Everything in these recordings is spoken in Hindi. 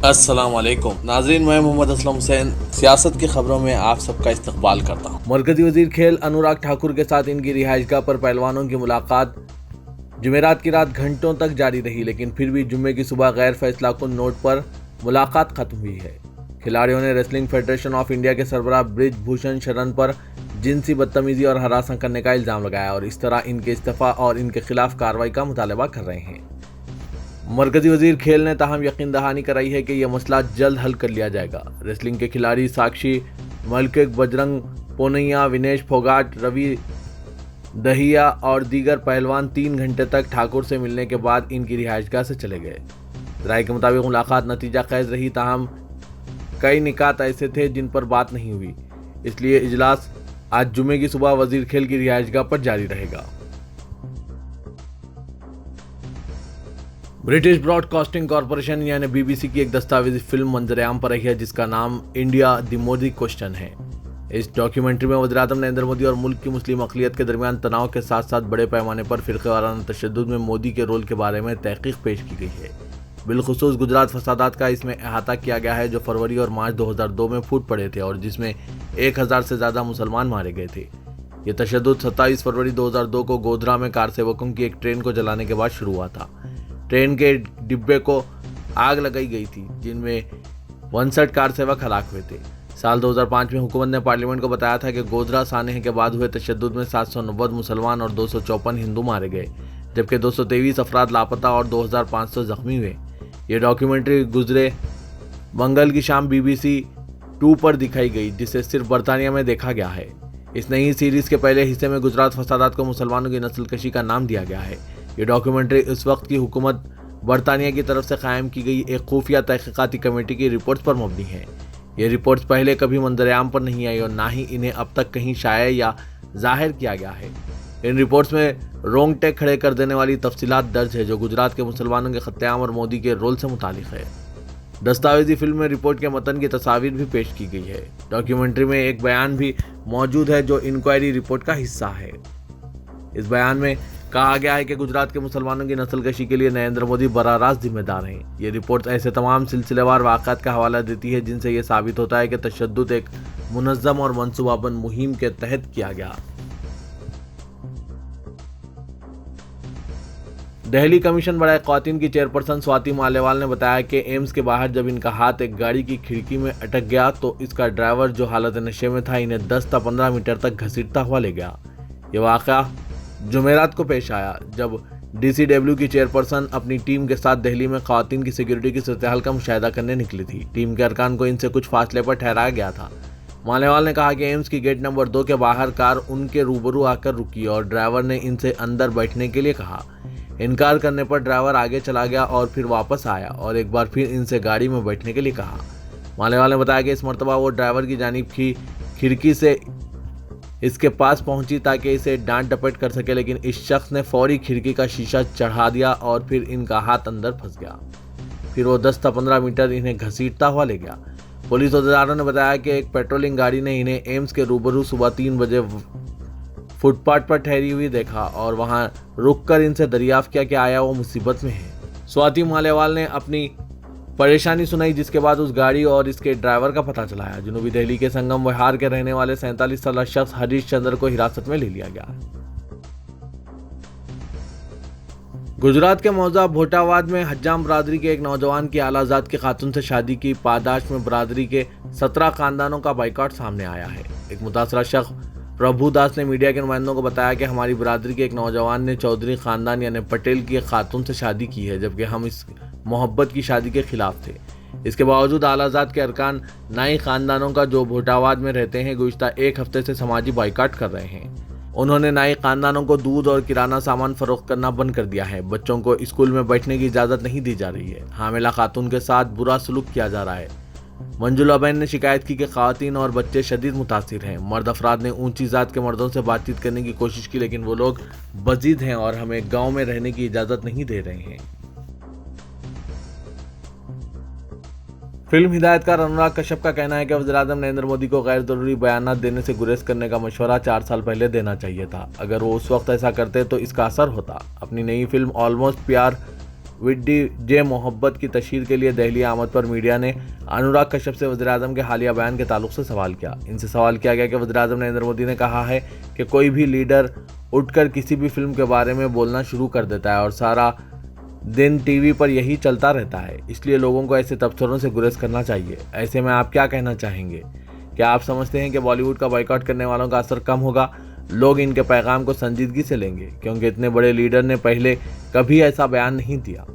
अस्सलाम वालेकुम नाजरीन, मैं मोहम्मद असलम हुसैन सियासत की खबरों में आप सबका इस्तकबाल करता हूँ। मरकजी वजीर खेल अनुराग ठाकुर के साथ इनकी रिहाइशगाह पर पहलवानों की मुलाकात जुमेरात की रात घंटों तक जारी रही, लेकिन फिर भी जुम्मे की सुबह गैर फैसलाकुन नोट पर मुलाकात खत्म हुई है। खिलाड़ियों ने रेसलिंग फेडरेशन ऑफ इंडिया के सरबराह ब्रिज भूषण शरण पर जिनसी बदतमीजी और हरासा करने का इल्जाम लगाया और इस तरह इनके इस्तीफा और इनके खिलाफ कार्रवाई का मुतालबा कर रहे हैं। मरकजी वजीर खेल ने ताहम यकीन दहानी कराई है कि यह मसला जल्द हल कर लिया जाएगा। रेसलिंग के खिलाड़ी साक्षी मलकिक, बजरंग पोनैया, विनेश फोगाट, रवि दहिया और दीगर पहलवान 3 घंटे तक ठाकुर से मिलने के बाद इनकी रिहाइशगाह से चले गए। राय के मुताबिक मुलाकात नतीजा खैज रही, ताहम कई निकात ऐसे थे जिन पर बात नहीं हुई, इसलिए इजलास आज जुमे की सुबह वजीर खेल की रिहाइशगाह पर जारी रहेगा। ब्रिटिश ब्रॉडकास्टिंग कॉरपोरेशन यानी बीबीसी की एक दस्तावेजी फिल्म मंजर-ए-आम पर आई है जिसका नाम इंडिया द मोदी क्वेश्चन है। इस डॉक्यूमेंट्री में वज़ीर-ए-आज़म नरेंद्र मोदी और मुल्क की मुस्लिम अक़लियत के दरमियान तनाव के साथ साथ बड़े पैमाने पर फ़िरक़ेवाराना तशद्दुद में मोदी के रोल के बारे में तहक़ीक़ पेश की गई है। बिलख़ुसूस गुजरात फसादात का इसमें अहाता किया गया है जो फरवरी और मार्च 2002 में फूट पड़े थे और जिसमें 1000 से ज़्यादा मुसलमान मारे गए थे। ये तशद्दुद 27 फरवरी 2002 को गोधरा में कार सेवकों की एक ट्रेन को जलाने के बाद शुरू हुआ था। ट्रेन के डिब्बे को आग लगाई गई थी जिनमें 59 कार सेवक हलाक हुए थे। साल 2005 में हुकूमत ने पार्लियामेंट को बताया था कि गोधरा सानहे के बाद हुए तशद्दुद में 790 मुसलमान और 254 हिंदू मारे गए, जबकि 223 अफराद लापता और 2500 जख्मी हुए। ये डॉक्यूमेंट्री गुजरे मंगल की शाम BBC 2 पर दिखाई गई, जिसे सिर्फ बरतानिया में देखा गया है। इस नई सीरीज के पहले हिस्से में गुजरात फसादात को मुसलमानों की नस्लकशी का नाम दिया गया है। ये डॉक्यूमेंट्री इस वक्त की हुकूमत बरतानिया की तरफ से कायम की गई एक खुफिया तहकीकाती कमेटी की रिपोर्ट्स पर मबनी है। ये रिपोर्ट्स पहले कभी मंजर-ए-आम पर नहीं आई और ना ही इन्हें अब तक कहीं शाया या जाहिर किया गया है। इन रिपोर्ट्स में रोंगटे खड़े कर देने वाली तफसीलात दर्ज है जो गुजरात के मुसलमानों के क़त्ल-ए-आम और मोदी के रोल से मुतालिक है। दस्तावेजी फिल्म में रिपोर्ट के मतन की तस्वीर भी पेश की गई है। डॉक्यूमेंट्री में एक बयान भी मौजूद है जो इंक्वायरी रिपोर्ट का हिस्सा है। इस बयान में कहा गया है कि गुजरात के मुसलमानों की नस्लकशी के लिए नरेंद्र मोदी बराह रास्त जिम्मेदार हैं। ये रिपोर्ट ऐसे तमाम सिलसिलेवार वाक़यात का हवाला देती है जिनसे यह साबित होता है कि तशद्दुद एक मुनज़्ज़म और मंसूबाबंद मुहिम के तहत किया गया। दिल्ली कमीशन बराए ख़वातीन की चेयरपर्सन स्वाति मालेवाल ने बताया कि एम्स के बाहर जब इनका हाथ एक गाड़ी की खिड़की में अटक गया तो इसका ड्राइवर जो हालत नशे में था इन्हें 10 से 15 मीटर तक घसीटता हुआ ले गया। ये वाक़या जुमेरात को पेश आया जब DCW की चेयरपर्सन अपनी टीम के साथ दिल्ली में ख़वातीन की सिक्योरिटी की सूरत-ए-हाल का मुशाहिदा करने निकली थी। टीम के अरकान को इनसे कुछ फासले पर ठहराया गया था। मालेवाल ने कहा कि एम्स की गेट नंबर 2 के बाहर कार उनके रूबरू आकर रुकी और ड्राइवर ने इनसे अंदर बैठने के लिए कहा। इनकार करने पर ड्राइवर आगे चला गया और फिर वापस आया और एक बार फिर इनसे गाड़ी में बैठने के लिए कहा। मालेवाल ने बताया कि इस मरतबा वो ड्राइवर की जानिब की खिड़की से इसके पास पहुंची ताकि इसे डांट डपट कर सके, लेकिन इस शख्स ने फौरी खिड़की का शीशा चढ़ा दिया और फिर इनका हाथ अंदर फंस गया। फिर वो 10 से 15 मीटर इन्हें घसीटता हुआ ले गया। पुलिस अहदेदारों ने बताया कि एक पेट्रोलिंग गाड़ी ने इन्हें एम्स के रूबरू सुबह 3 बजे फुटपाथ पर ठहरी हुई देखा और वहां रुककर इनसे दरियाफ्त किया कि आया वो मुसीबत में है। स्वाति मालेवाल ने अपनी परेशानी सुनाई, जिसके बाद उस गाड़ी और इसके ड्राइवर का पता चलाया। जनूबी दिल्ली के संगम विहार के रहने वाले 47 साला शख्स हरीश चंद्र को हिरासत में ले लिया गया। गुजरात के मौजा भोटावाद में हज्जाम बरादरी के एक नौजवान की आलाजात की खातून से शादी की पादाश में बरादरी के 17 खानदानों का बाइकआउट सामने आया है। एक मुतासरा शख्स प्रभु दास ने मीडिया के नुमाइंदों को बताया कि हमारी बरादरी के एक नौजवान ने चौधरी खानदान यानी पटेल की एक खातून से शादी की है, जबकि हम इस मोहब्बत की शादी के खिलाफ थे। इसके बावजूद आलाजात के अरकान नाई खानदानों का जो भोटावाद में रहते हैं गुज़िश्ता 1 हफ्ते से समाजी बाइकाट कर रहे हैं। उन्होंने नाई खानदानों को दूध और किराना सामान फरोख्त करना बंद कर दिया है। बच्चों को स्कूल में बैठने की इजाज़त नहीं दी जा रही है। हामिला खातून के साथ बुरा सलूक किया जा रहा है। मंजुलाबेन ने शिकायत की कि ख़वातीन और बच्चे शदीद मुतासिर हैं। मर्द अफराद ने ऊंची ज़ात के मर्दों से बातचीत करने की कोशिश की, लेकिन वो लोग बज़ीद हैं और हमें गाँव में रहने की इजाज़त नहीं दे रहे हैं। फिल्म हिदायतकार अनुराग कश्यप का कहना है कि वज़ीर-ए-आज़म नरेंद्र मोदी को गैर ज़रूरी बयानात देने से गुरेज करने का मशवरा 4 साल पहले देना चाहिए था। अगर वो उस वक्त ऐसा करते तो इसका असर होता। अपनी नई फिल्म ऑलमोस्ट प्यार विड्डी जे मोहब्बत की तशहीर के लिए दिल्ली आमद पर मीडिया ने अनुराग कश्यप से वज़ीर-ए-आज़म के हालिया बयान के ताल्लुक से सवाल किया। इनसे सवाल किया गया कि वज़ीर-ए-आज़म नरेंद्र मोदी ने कहा है कि कोई भी लीडर उठकर किसी भी फिल्म के बारे में बोलना शुरू कर देता है और सारा दिन टीवी पर यही चलता रहता है, इसलिए लोगों को ऐसे तबसरों से गुरेज करना चाहिए। ऐसे में आप क्या कहना चाहेंगे? क्या आप समझते हैं कि बॉलीवुड का बॉयकॉट करने वालों का असर कम होगा? लोग इनके पैगाम को संजीदगी से लेंगे, क्योंकि इतने बड़े लीडर ने पहले कभी ऐसा बयान नहीं दिया।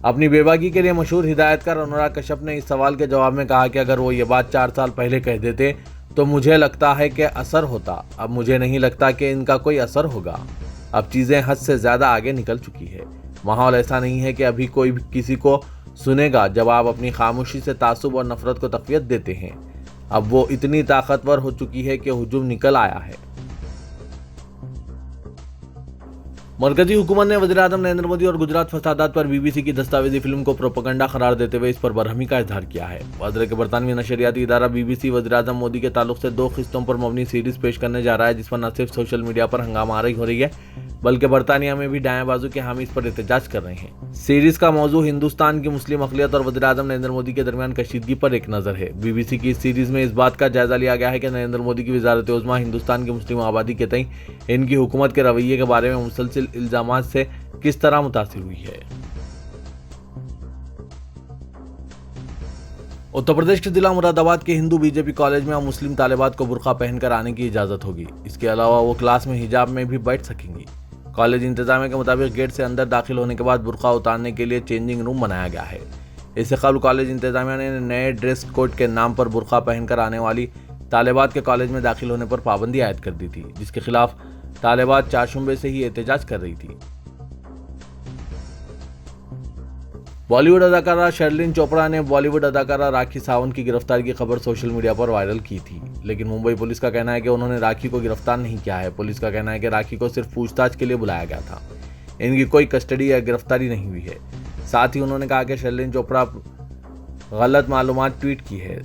अपनी बेबाकी के लिए मशहूर हिदायतकार अनुराग कश्यप ने इस सवाल के जवाब में कहा कि अगर वो ये बात 4 साल पहले कह देते तो मुझे लगता है कि असर होता। अब मुझे नहीं लगता कि इनका कोई असर होगा। अब चीज़ें हद से ज़्यादा आगे निकल चुकी है। माहौल ऐसा नहीं है कि अभी कोई भी किसी को सुनेगा। जब आप अपनी खामोशी से तासुब और नफरत को तक़वियत देते हैं, अब वो इतनी ताकतवर हो चुकी है कि हुजूम निकल आया है। मरकजी हुकूमत ने वज़ीर-ए-आज़म नरेंद्र मोदी और गुजरात फसादात पर बीबीसी की दस्तावेजी फिल्म को प्रोपेगेंडा करार देते हुए इस पर बरहमी का इजहार किया है। वाज़ के बरतानवी नशरियाती इदारा बीबीसी वज़ीर-ए-आज़म मोदी के ताल्लुक से 2 किस्तों पर मबनी सीरीज पेश करने जा रहा है, जिस पर न सिर्फ सोशल मीडिया पर हंगामा आराई हो रही है, बल्कि बरतानिया में भी दाएं बाजू के हामी इस पर एहतजाज कर रहे हैं। सीरीज का मौजू हिंदुस्तान की मुस्लिम अक़लियत और वज़ीर-ए-आज़म नरेंद्र मोदी के दरमियान कशीदगी पर एक नज़र है। बीबीसी की इस सीरीज में इस बात का जायजा लिया गया है कि नरेंद्र मोदी की वज़ारत उज़्मा हिंदुस्तान की मुस्लिम आबादी के तई इनकी हुकूमत के रवैये के बारे में मुसलसिल इल्ज़ामात से किस तरह मुतासिर हुई है। उत्तर प्रदेश के जिला मुरादाबाद के हिंदू बीजेपी कॉलेज में अब मुस्लिम तालिबात को बुर्का पहनकर आने की इजाज़त होगी। इसके अलावा वो क्लास में हिजाब में भी बैठ सकेंगी। कॉलेज इंतजामिया के मुताबिक गेट से अंदर दाखिल होने के बाद बुर्का उतारने के लिए चेंजिंग रूम बनाया गया है। इससे कबल कॉलेज इंतजामिया ने नए ड्रेस कोड के नाम पर बुर्का पहनकर आने वाली तालिबात के कॉलेज में दाखिल होने पर पाबंदी आयद कर दी थी, जिसके खिलाफ तालिबात चारशुंबे से ही एहतजाज कर रही थी। बॉलीवुड अदाकारा शर्लिन चोपड़ा ने बॉलीवुड अदाकारा राखी सावंत की गिरफ्तारी की खबर सोशल मीडिया पर वायरल की थी, लेकिन मुंबई पुलिस का कहना है कि उन्होंने राखी को गिरफ्तार नहीं किया है। पुलिस का कहना है कि राखी को सिर्फ पूछताछ के लिए बुलाया गया था। इनकी कोई कस्टडी या गिरफ्तारी नहीं हुई है। साथ ही उन्होंने कहा कि शर्लिन चोपड़ा गलत मालूमात ट्वीट की है।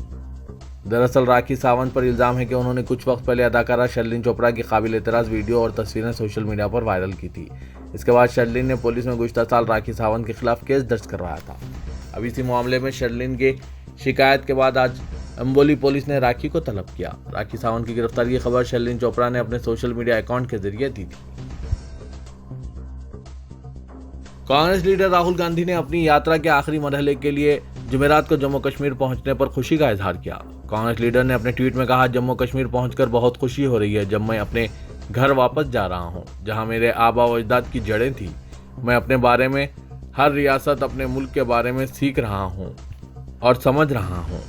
दरअसल राखी सावंत पर इल्ज़ाम है कि उन्होंने कुछ वक्त पहले अदाकारा शर्लिन चोपड़ा की काबिल एतराज़ वीडियो और तस्वीरें सोशल मीडिया पर वायरल की थी। इसके बाद शर्लिन ने पुलिस में गुज़श्ता साल राखी सावंत के खिलाफ केस दर्ज करवाया था। अब इसी मामले में शर्लिन की शिकायत के बाद आज अंबोली पुलिस ने राखी को तलब किया। राखी सावंत की गिरफ्तारी की खबर शर्लिन चोपड़ा ने अपने सोशल मीडिया अकाउंट के जरिए दी थी। कांग्रेस लीडर राहुल गांधी ने अपनी यात्रा के आखिरी मरहले के लिए जुमेरात को जम्मू कश्मीर पहुंचने पर खुशी का इजहार किया। कांग्रेस लीडर ने अपने ट्वीट में कहा, जम्मू कश्मीर पहुंचकर बहुत खुशी हो रही है। जब मैं अपने घर वापस जा रहा हूं, जहां मेरे आबा व अजदाद की जड़ें थी, मैं अपने बारे में, हर रियासत, अपने मुल्क के बारे में सीख रहा हूं और समझ रहा हूं।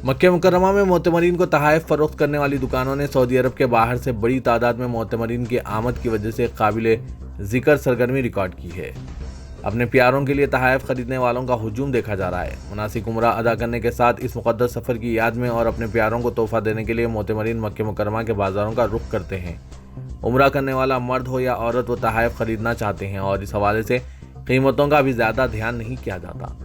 मक्के मुकर्रमा में मोतमरीन को तहाइफ फरोख्त करने वाली दुकानों ने सऊदी अरब के बाहर से बड़ी तादाद में मोतमरीन की आमद की वजह से काबिले जिक्र सरगर्मी रिकॉर्ड की है। अपने प्यारों के लिए तहाइफ खरीदने वालों का हुजूम देखा जा रहा है। मुनासिक उम्रा अदा करने के साथ इस मुक़द्दस सफ़र की याद में और अपने प्यारों को तोहफा देने के लिए मोतमरीन मक्के मुकर्रमा के बाज़ारों का रुख करते हैं। उम्रा करने वाला मर्द हो या औरत, वो तहाइफ खरीदना चाहते हैं और इस हवाले से कीमतों का भी ज़्यादा ध्यान नहीं किया जाता।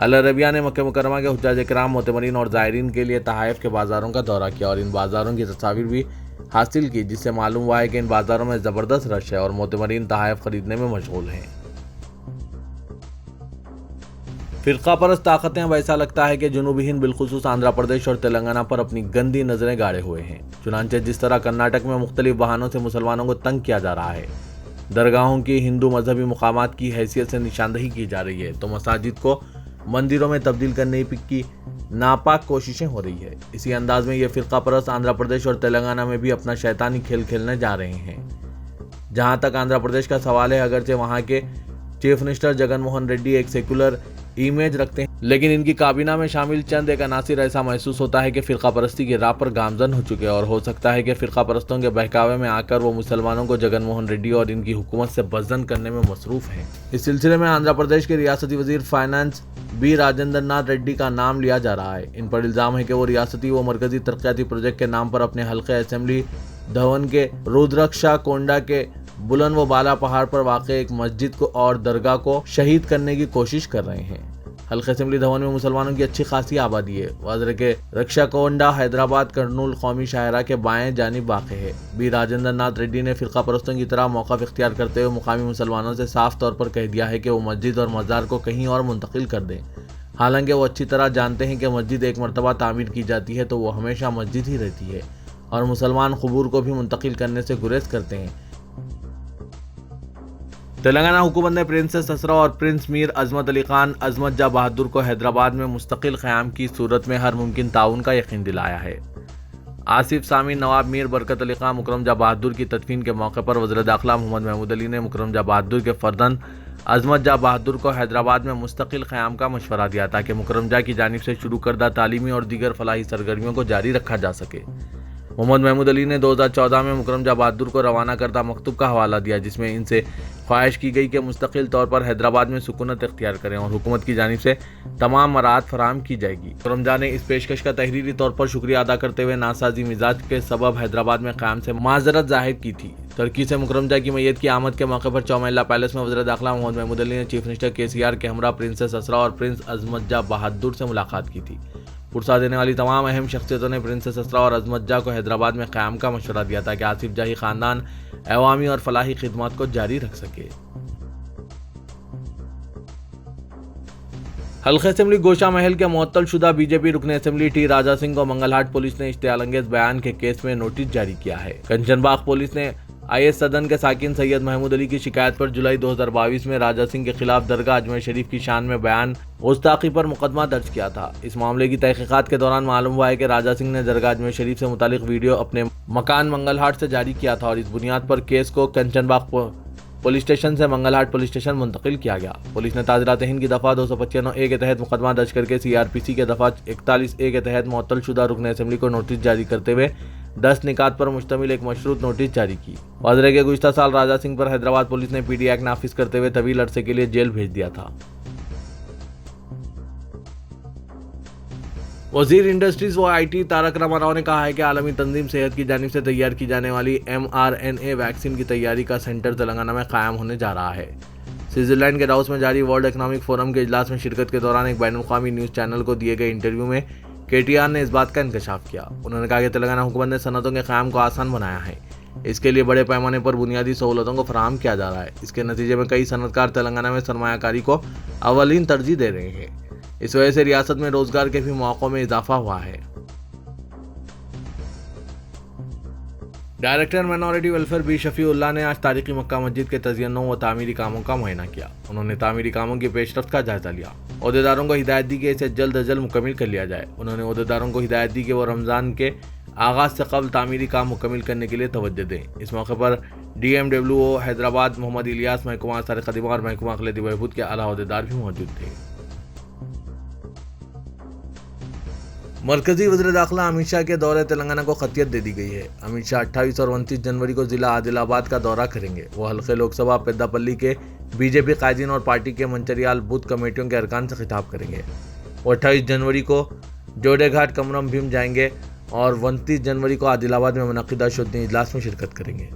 अल अरबिया ने मक्के मुकर्रमा के हुज्जाज इकराम, मोतमरीन और ज़ायरीन के लिए तहाइफ के बाज़ारों का दौरा किया और इन बाज़ारों की तस्वीर भी हासिल की, जिससे मालूम हुआ है कि इन बाज़ारों में ज़बरदस्त रश है और मोतमरीन तहाइफ खरीदने में मशगूल हैं। फ़िरका परस्त ताकतें अब ऐसा लगता है कि जुनूबी हिंद बिलखुसूस आंध्र प्रदेश और तेलंगाना पर अपनी गंदी नज़रें गाड़े हुए हैं। चुनांचे जिस तरह कर्नाटक में मुख्तलिफ बहानों से मुसलमानों को तंग किया जा रहा है, दरगाहों की हिंदू मजहबी मुकामात की हैसियत से निशानदही की जा रही है, तो मसाजिद को मंदिरों में तब्दील करने की नापाक कोशिशें हो रही है। इसी अंदाज में ये फ़िरका परस्त आंध्र प्रदेश और तेलंगाना में भी अपना शैतानी खेल खेलने जा रहे हैं। जहाँ तक आंध्र प्रदेश का सवाल है, अगरचे वहाँ के चीफ मिनिस्टर जगन मोहन रेड्डी एक सेकुलर इमेज रखते हैं, लेकिन इनकी काबीना में शामिल चंद एक अनासिर ऐसा महसूस होता है कि फ़िरका परस्ती की राह पर गामजन हो चुके हैं और हो सकता है कि फ़िरका परस्तों के बहकावे में आकर वो मुसलमानों को जगन मोहन रेड्डी और इनकी हुकूमत से बज़न करने में मसरूफ़ हैं। इस सिलसिले में आंध्र प्रदेश के रियासती वजीर फाइनेंस बी राजेंद्र नाथ रेड्डी का नाम लिया जा रहा है। इन पर इल्ज़ाम है कि वो रियासती व मरकजी तरक्याती प्रोजेक्ट के नाम पर अपने हल्के असेंबली धवन के रुद्रक्षा कोंडा के बुलंद व बाला पहाड़ पर वाक़ एक मस्जिद को और दरगाह को शहीद करने की कोशिश कर रहे हैं। हल्के असेंबली भवन में मुसलमानों की अच्छी खासी आबादी है। वाजरे के रक्षाकोंडा हैदराबाद कर्नूल कौमी शाहरा के बाएं जानिब वाक़ है। बी राजेंद्र नाथ रेड्डी ने फिरका परस्तों की तरह मौक़िफ़ इख्तियार करते हुए मुकामी मुसलमानों से साफ तौर पर कह दिया है कि वो मस्जिद और मज़ार को कहीं और मुंतकिल कर दें। हालांकि वो अच्छी तरह जानते हैं कि मस्जिद एक मरतबा तामीर की जाती है तो वो हमेशा मस्जिद ही रहती है और मुसलमान क़ुबूर को भी मुंतकिल करने से गुरेज करते हैं। तेलंगाना हुकूमत ने प्रिंसेस असरा और प्रिंस मीर अजमत अली खान अजमत जा बहादुर को हैदराबाद में मुस्तकिल क़याम की सूरत में हर मुमकिन ताउन का यकीन दिलाया है। आसिफ सामी नवाब मीर बरकत अली खान मुकरम जा बहादुर की तदफीन के मौके पर वज़ीर दाखिला मोहम्मद महमूद अली ने मुकरम जा बहादुर के फर्जंद अजमत जा बहादुर को हैदराबाद में मुस्तकिल क़याम का मशवरा दिया ताकि मुकरम जा की जानिब से शुरू करदा तालीमी और दीगर फलाही सरगर्मियों को जारी रखा जा सके। मोहम्मद महमूद अली ने 2014 में मुकरम जा बहादुर को रवाना करदा मकतूब का हवाला दिया जिसमें इनसे ख्वाहिश की गई कि मुस्तकिल तौर पर हैदराबाद में सुकूनत इख्तियार करें और हुकूमत की जानिब से तमाम मराहत फराहम की जाएगी। मुकरम जा ने इस पेशकश का तहरीरी तौर पर शुक्रिया अदा करते हुए नासाजी मिजाज के सबब हैदराबाद में क़याम से माजरत जाहिर की थी। तुर्की से मुकरम जा की मैयत की आमद के मौके पर चौमहला पैलेस में वज़ीर दाखिला मोहम्मद महमूद अली ने चीफ मिनिस्टर KCR के हमरा प्रिंसेस असरा और प्रिंस अजमत जा बहादुर से मुलाकात की थी। पुरसा देने वाली तमाम अहम शख्सियतों ने प्रिंसेस असरा और अजमत जा को हैदराबाद में क़याम का मशवरा दिया ताकि आसिफ जाही ख़ानदान अवामी और फलाही खिदमत को जारी रख सके। हल्के असेंबली गोशा महल के मुअत्तल शुदा BJP रुकन असेंबली T राजा सिंह को मंगलहाट पुलिस ने इश्तियालंगेज बयान के केस में नोटिस जारी किया है। कंचनबाग पुलिस ने IS सदन के साकिन सैयद महमूद अली की शिकायत पर जुलाई 2022 में राजा सिंह के खिलाफ दरगाह अजमेर शरीफ की शान में बयान गुस्ताखी पर मुकदमा दर्ज किया था। इस मामले की तहकीकात के दौरान मालूम हुआ है कि राजा सिंह ने दरगाह अजमेर शरीफ से मुतालिक वीडियो अपने मकान मंगलहाट से जारी किया था और इस बुनियाद पर केस को कंचनबाग पुलिस स्टेशन से मंगलहाट पुलिस स्टेशन मुंतकिल किया गया। पुलिस ने ताज़ीरात हिंद की दफ़ा 295A के तहत मुकदमा दर्ज करके CRPC के दफ़ा 41A के तहत मुअत्तल शुदा रुकन असेंबली को नोटिस जारी करते हुए 10 निकात पर मुश्तमिल एक मशरूत नोटिस जारी की। वाज़रे के गुज़िश्ता साल राजा सिंह पर हैदराबाद पुलिस ने PD एक्ट नाफिज करते हुए तवील अरसे के लिए जेल भेज दिया था। वज़ीर इंडस्ट्रीज व IT तारक रामाराव ने कहा है कि आलमी तंजीम सेहत की जानिब से तैयार की जाने वाली mRNA वैक्सीन की तैयारी का सेंटर तेलंगाना में कायम होने जा रहा है। स्विट्जरलैंड के डाउस में जारी वर्ल्ड इकनॉमिक फोरम के इजलास में शिरकत के दौरान एक बैनुल-अक़वामी न्यूज़ चैनल को दिए गए इंटरव्यू में KTR ने इस बात का इंकशाफ किया। उन्होंने कहा कि तेलंगाना हुकूमत ने सनतों के क़याम को आसान बनाया है। इसके लिए बड़े पैमाने पर बुनियादी सहूलतों को फराहम किया जा रहा है। इसके नतीजे में कई सनतकार तेलंगाना में सरमायाकारी को अवलीन तरजीह दे रहे हैं। इस वजह से रियासत में रोजगार के भी मौक़ों में इजाफा हुआ है। Director minority welfare B Shafiullah ने आज तारीखी मक्का मस्जिद के तज़य्युनों व तामीरी कामों का मुआयना किया। उन्होंने तामीरी कामों की पेशरफ्त का जायजा लिया। ओहदेदारों को हिदायत दी कि इसे जल्द अज जल्द मुकम्मिल कर लिया जाए। उन्होंने ओहदेदारों को हिदायत दी कि वो रमज़ान के आगाज़ से कबल तामीरी काम मुकम्मिल करने के लिए तवज्जो दें। इस मौके पर DMWO हैदराबाद मोहम्मद इलियास, महकमा आसार ख़दीमा और महकमा अक़लियती बहबूद के आला ओहदेदार भी मौजूद थे। मरकजी वज़ीर दाखिला अमित शाह के दौरे तेलंगाना को खतियत दे दी गई है। अमित शाह 28 और 29 जनवरी को जिला आदिलाबाद का दौरा करेंगे। वो हल्के लोकसभा पेद्दापल्ली के BJP कायदीन और पार्टी के मंचरियाल बूथ कमेटियों के अरकान से खिताब करेंगे। वो 28 जनवरी को जोड़ेघाट कमरम भीम जाएंगे और 29 जनवरी को आदिलाबाद में मुनक़िदा शुद्ध इजलास में शिरकत करेंगे।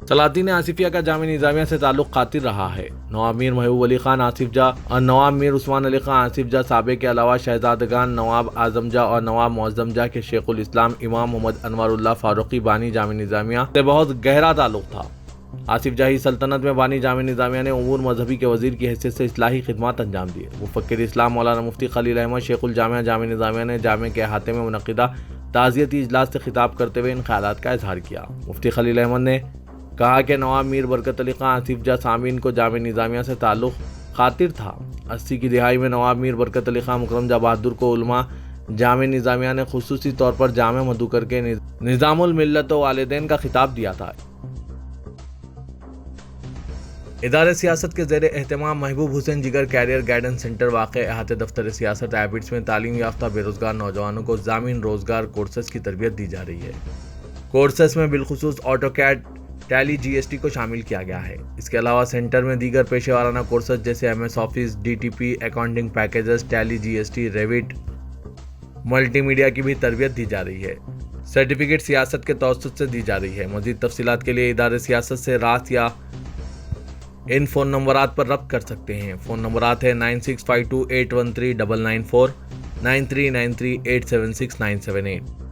सलातीन आसिफिया का जामे निज़ामिया से ताल्लुक़ क़ातिर रहा है। नवाब मीर महबूब अली खान आसिफ जा और नवाब मीर उस्मान अली खान आसिफ जा साबे के अलावा शहजादगान नवाब आज़म जा और नवाब मुअज़्ज़म जा के शेखुल इस्लाम इमाम मोहम्मद अनवारुल्लाह फारूकी बानी जामे निज़ामिया से बहुत गहरा ताल्लुक़ था। आसिफ जाही सल्तनत में बानी जामे निज़ामिया ने उमूर मजहबी के वज़ीर की हैसियत से इस्लाही खिदमत अंजाम दिए। मुफ़क्किर इस्लाम मौलाना मुफ्ती खलील अहमद शेखुल जामिया जामे निज़ामिया ने जामे के अहाते में मुनक़िदा ताज़ियती इजलास से खिताब करते हुए इन ख़यालात का इज़हार किया। मुफ्ती खलील अहमद ने कहा कि नवाब मीर बरकत अली खान आसिफ जा सामीन को जामे निज़ामिया से ताल्लुक़ ख़ातिर था। 80 की दिहाई में नवाब मीर बरकत अली खान मुकरम जा बहादुर को उलमा जामे निज़ामिया ने खुसूसी तौर पर जामे मधुकर के निज़ामुल मिल्लत व वालिदैन का खिताब दिया था। इदारे सियासत के ज़ेर एहतमाम महबूब हुसैन जिगर कैरियर गाइडेंस सेंटर वाक़ अहाते दफ्तर सियासत एबिट्स में तालीम याफ्ता बेरोज़गार नौजवानों को ज़ामीन रोज़गार कोर्सेस की तरबियत दी जा रही है। कोर्सेस में बिलखुसूस ऑटोकैड टैली GST को शामिल किया गया है। इसके अलावा सेंटर में दीगर पेशेवाराना कोर्सेज जैसे MS office, DTP, accounting packages, tally GST, Revit, multimedia की भी तरबियत दी जा रही है। सर्टिफिकेट सियासत के तवस्सुत से दी जा रही है। मज़ीद तफसीलात के लिए इदारे सियासत से रात या इन फ़ोन नंबरात पर रब्त कर सकते हैं। फ़ोन नंबरात है 9652813994, 9393876978।